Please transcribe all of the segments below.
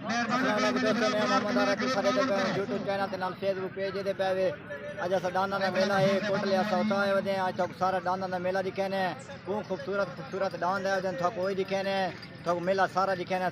दोस्तों मैं मोहम्मद आरफ सारे यूट्यूब चैनल के नाल फेसबुक पेज दे पे वे अज अस डांदा का मेला है कोटले अस उतो आए वदे आज तक सारा डांदा का मेला दिखे ने खूब खूबसूरत डांद है जन थक कोई दिखे ने थक मेला सारा दिखे ने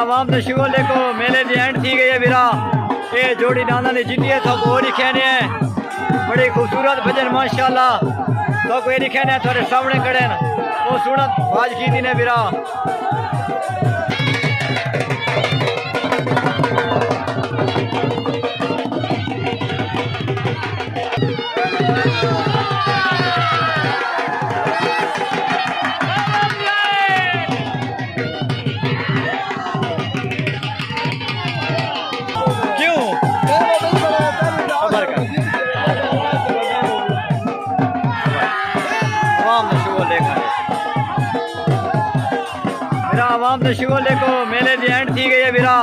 आवाम ने शुगर देखो मेले की एंड थी गई है वीरा ये जोड़ी डांदा ने जीती है तो वो लिखे ने बड़ी खूबसूरत भजन माशाल्लाह तो कोई लिखे ने थोड़े सामने खड़े वो सुनत बाज की थी ने वीरा ने शुरू देखो मेले की एंड थी गई है वीरा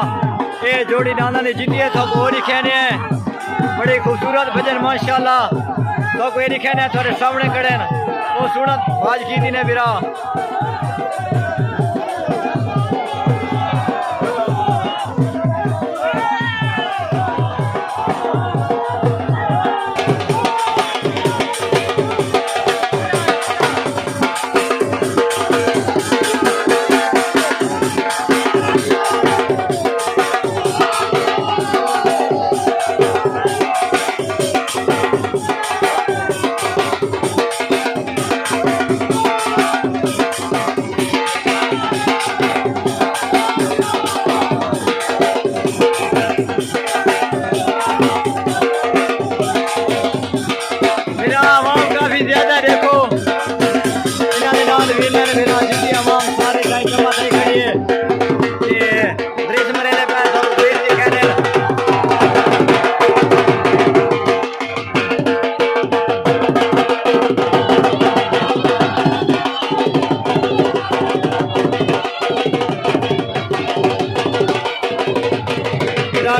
ये जोड़ी नाना ने जीती है तो और ही कहने हैं बड़ी खूबसूरत भजन माशाल्लाह तो कोई नहीं कहने थोड़े सामने खड़े वो सुनत बाज की थी ने वीरा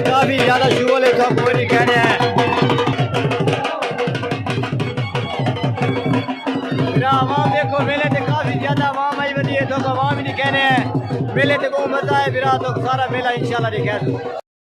काफी ज्यादा शुगल है तो कोई नहीं कहने हैं आवाम देखो मेले से काफी ज्यादा आवाम आई बनी है तो आवाम ही नहीं कहने हैं मेले से बहुत मजा है फिर तो सारा मेला इंशाल्लाह दिखा